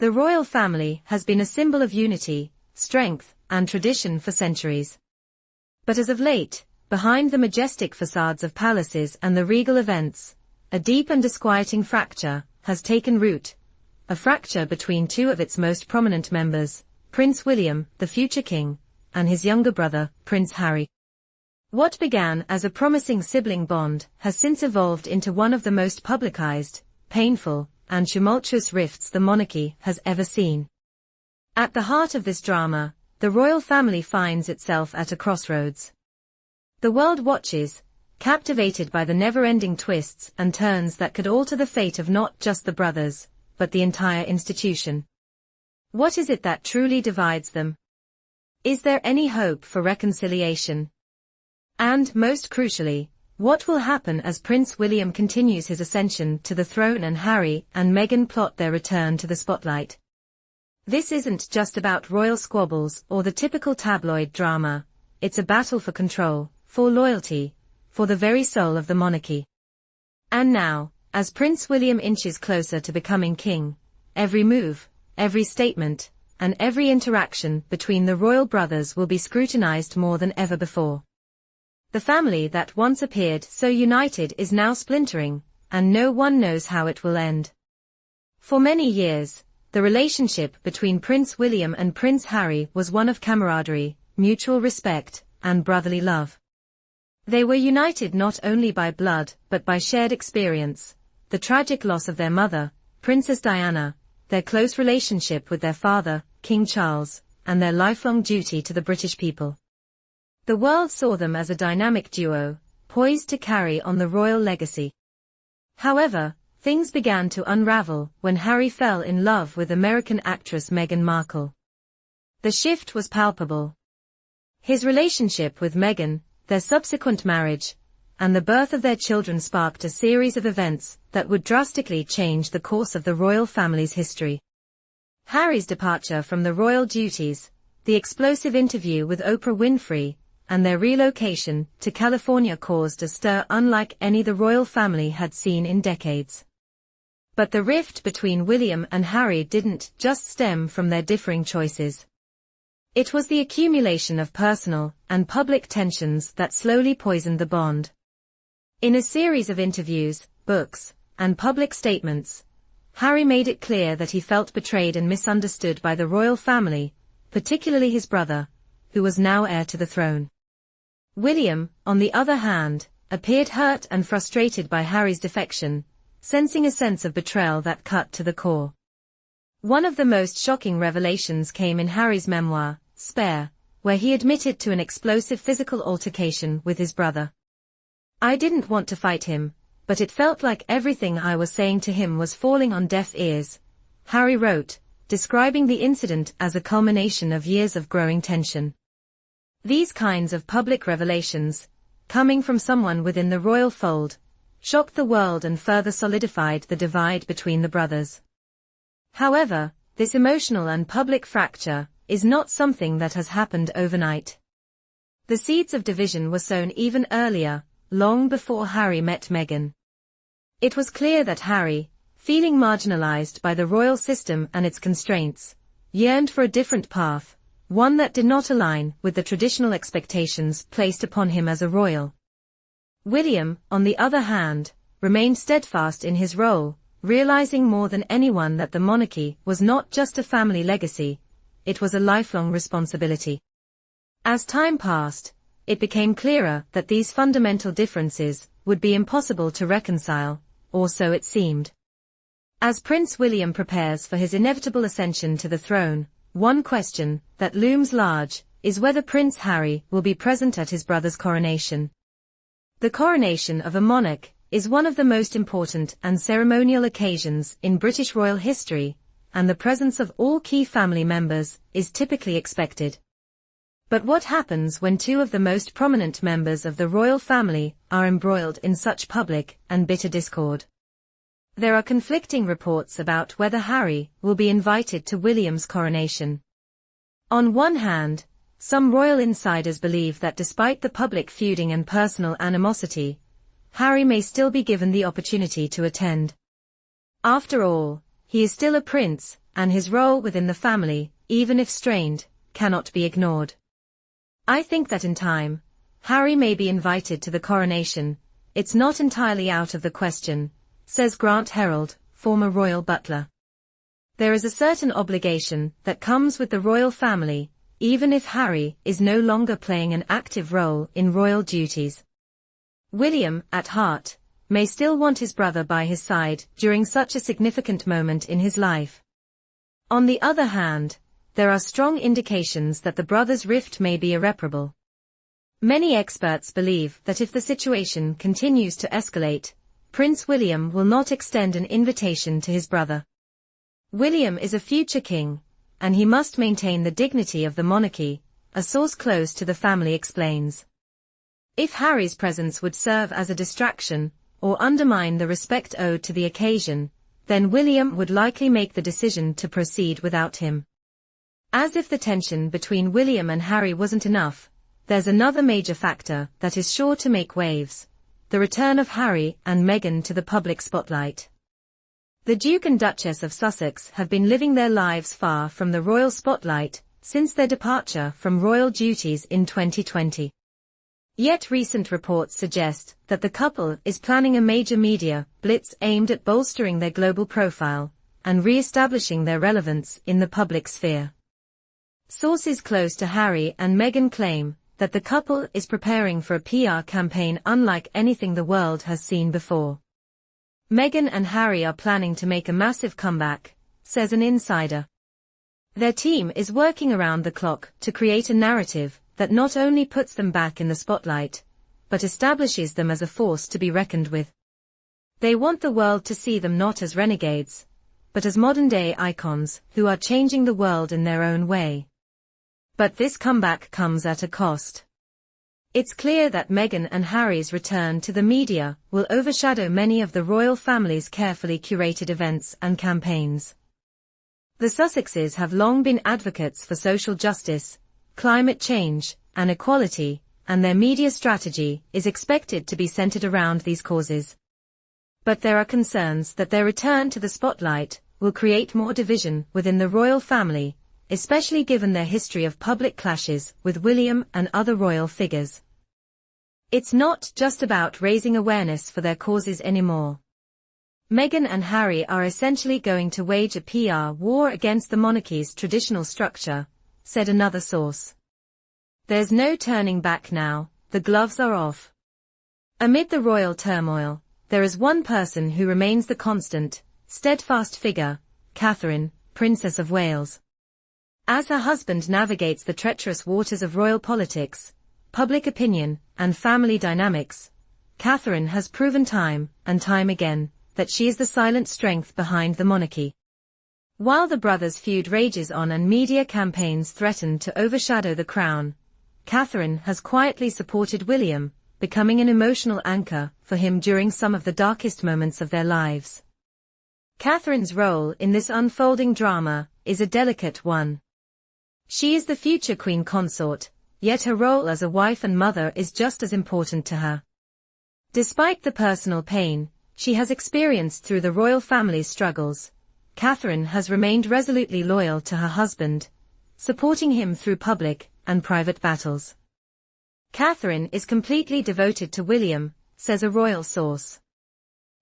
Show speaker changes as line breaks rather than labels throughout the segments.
The royal family has been a symbol of unity, strength, and tradition for centuries. But as of late, behind the majestic facades of palaces and the regal events, a deep and disquieting fracture has taken root, a fracture between two of its most prominent members, Prince William, the future king, and his younger brother, Prince Harry. What began as a promising sibling bond has since evolved into one of the most publicized, painful, and tumultuous rifts the monarchy has ever seen. At the heart of this drama, the royal family finds itself at a crossroads. The world watches, captivated by the never-ending twists and turns that could alter the fate of not just the brothers, but the entire institution. What is it that truly divides them? Is there any hope for reconciliation? And, most crucially, what will happen as Prince William continues his ascension to the throne and Harry and Meghan plot their return to the spotlight? This isn't just about royal squabbles or the typical tabloid drama, it's a battle for control, for loyalty, for the very soul of the monarchy. And now, as Prince William inches closer to becoming king, every move, every statement, and every interaction between the royal brothers will be scrutinized more than ever before. The family that once appeared so united is now splintering, and no one knows how it will end. For many years, the relationship between Prince William and Prince Harry was one of camaraderie, mutual respect, and brotherly love. They were united not only by blood but by shared experience, the tragic loss of their mother, Princess Diana, their close relationship with their father, King Charles, and their lifelong duty to the British people. The world saw them as a dynamic duo, poised to carry on the royal legacy. However, things began to unravel when Harry fell in love with American actress Meghan Markle. The shift was palpable. His relationship with Meghan, their subsequent marriage, and the birth of their children sparked a series of events that would drastically change the course of the royal family's history. Harry's departure from the royal duties, the explosive interview with Oprah Winfrey, and their relocation to California caused a stir unlike any the royal family had seen in decades. But the rift between William and Harry didn't just stem from their differing choices. It was the accumulation of personal and public tensions that slowly poisoned the bond. In a series of interviews, books, and public statements, Harry made it clear that he felt betrayed and misunderstood by the royal family, particularly his brother, who was now heir to the throne. William, on the other hand, appeared hurt and frustrated by Harry's defection, sensing a sense of betrayal that cut to the core. One of the most shocking revelations came in Harry's memoir, Spare, where he admitted to an explosive physical altercation with his brother. "I didn't want to fight him, but it felt like everything I was saying to him was falling on deaf ears," Harry wrote, describing the incident as a culmination of years of growing tension. These kinds of public revelations, coming from someone within the royal fold, shocked the world and further solidified the divide between the brothers. However, this emotional and public fracture is not something that has happened overnight. The seeds of division were sown even earlier, long before Harry met Meghan. It was clear that Harry, feeling marginalized by the royal system and its constraints, yearned for a different path, one that did not align with the traditional expectations placed upon him as a royal. William, on the other hand, remained steadfast in his role, realizing more than anyone that the monarchy was not just a family legacy, it was a lifelong responsibility. As time passed, it became clearer that these fundamental differences would be impossible to reconcile, or so it seemed. As Prince William prepares for his inevitable ascension to the throne, one question that looms large is whether Prince Harry will be present at his brother's coronation. The coronation of a monarch is one of the most important and ceremonial occasions in British royal history, and the presence of all key family members is typically expected. But what happens when two of the most prominent members of the royal family are embroiled in such public and bitter discord? There are conflicting reports about whether Harry will be invited to William's coronation. On one hand, some royal insiders believe that despite the public feuding and personal animosity, Harry may still be given the opportunity to attend. After all, he is still a prince, and his role within the family, even if strained, cannot be ignored. I think that in time, Harry may be invited to the coronation. It's not entirely out of the question, says Grant Herald, former royal butler. There is a certain obligation that comes with the royal family, even if Harry is no longer playing an active role in royal duties. William, at heart, may still want his brother by his side during such a significant moment in his life. On the other hand, there are strong indications that the brothers' rift may be irreparable. Many experts believe that if the situation continues to escalate, Prince William will not extend an invitation to his brother. William is a future king, and he must maintain the dignity of the monarchy, a source close to the family explains. If Harry's presence would serve as a distraction, or undermine the respect owed to the occasion, then William would likely make the decision to proceed without him. As if the tension between William and Harry wasn't enough, there's another major factor that is sure to make waves: the return of Harry and Meghan to the public spotlight. The Duke and Duchess of Sussex have been living their lives far from the royal spotlight since their departure from royal duties in 2020. Yet recent reports suggest that the couple is planning a major media blitz aimed at bolstering their global profile and re-establishing their relevance in the public sphere. Sources close to Harry and Meghan claim that the couple is preparing for a PR campaign unlike anything the world has seen before. Meghan and Harry are planning to make a massive comeback, says an insider. Their team is working around the clock to create a narrative that not only puts them back in the spotlight, but establishes them as a force to be reckoned with. They want the world to see them not as renegades, but as modern-day icons who are changing the world in their own way. But this comeback comes at a cost. It's clear that Meghan and Harry's return to the media will overshadow many of the royal family's carefully curated events and campaigns. The Sussexes have long been advocates for social justice, climate change, and equality, and their media strategy is expected to be centered around these causes. But there are concerns that their return to the spotlight will create more division within the royal family, especially given their history of public clashes with William and other royal figures. It's not just about raising awareness for their causes anymore. Meghan and Harry are essentially going to wage a PR war against the monarchy's traditional structure, said another source. There's no turning back now, the gloves are off. Amid the royal turmoil, there is one person who remains the constant, steadfast figure: Catherine, Princess of Wales. As her husband navigates the treacherous waters of royal politics, public opinion, and family dynamics, Catherine has proven time and time again that she is the silent strength behind the monarchy. While the brothers' feud rages on and media campaigns threaten to overshadow the crown, Catherine has quietly supported William, becoming an emotional anchor for him during some of the darkest moments of their lives. Catherine's role in this unfolding drama is a delicate one. She is the future queen consort, yet her role as a wife and mother is just as important to her. Despite the personal pain she has experienced through the royal family's struggles, Catherine has remained resolutely loyal to her husband, supporting him through public and private battles. Catherine is completely devoted to William, says a royal source.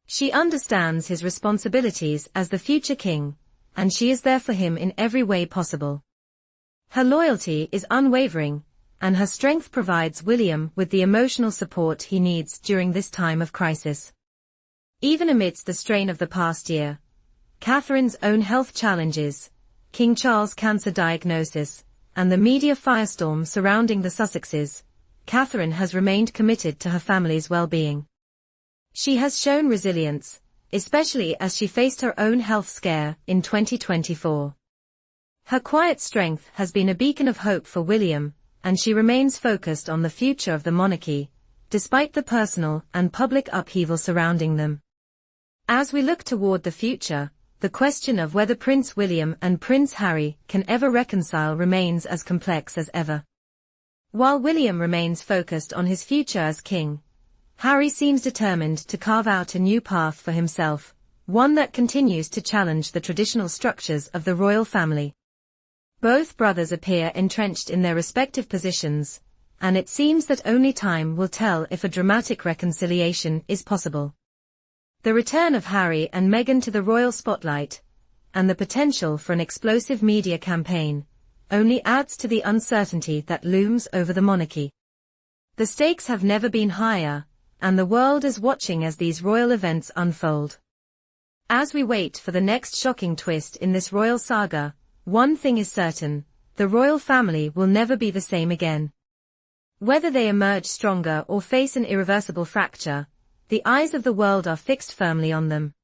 She understands his responsibilities as the future king, and she is there for him in every way possible. Her loyalty is unwavering, and her strength provides William with the emotional support he needs during this time of crisis. Even amidst the strain of the past year, Catherine's own health challenges, King Charles' cancer diagnosis, and the media firestorm surrounding the Sussexes, Catherine has remained committed to her family's well-being. She has shown resilience, especially as she faced her own health scare in 2024. Her quiet strength has been a beacon of hope for William, and she remains focused on the future of the monarchy, despite the personal and public upheaval surrounding them. As we look toward the future, the question of whether Prince William and Prince Harry can ever reconcile remains as complex as ever. While William remains focused on his future as king, Harry seems determined to carve out a new path for himself, one that continues to challenge the traditional structures of the royal family. Both brothers appear entrenched in their respective positions, and it seems that only time will tell if a dramatic reconciliation is possible. The return of Harry and Meghan to the royal spotlight, and the potential for an explosive media campaign, only adds to the uncertainty that looms over the monarchy. The stakes have never been higher, and the world is watching as these royal events unfold. As we wait for the next shocking twist in this royal saga, one thing is certain: the royal family will never be the same again. Whether they emerge stronger or face an irreversible fracture, the eyes of the world are fixed firmly on them.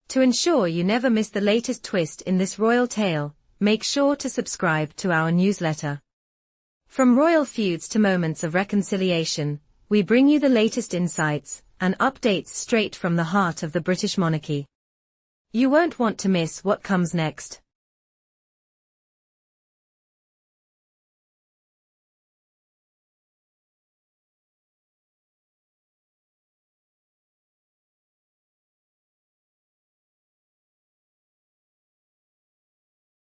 To ensure you never miss the latest twist in this royal tale, make sure to subscribe to our newsletter. From royal feuds to moments of reconciliation, we bring you the latest insights and updates straight from the heart of the British monarchy. You won't want to miss what comes next.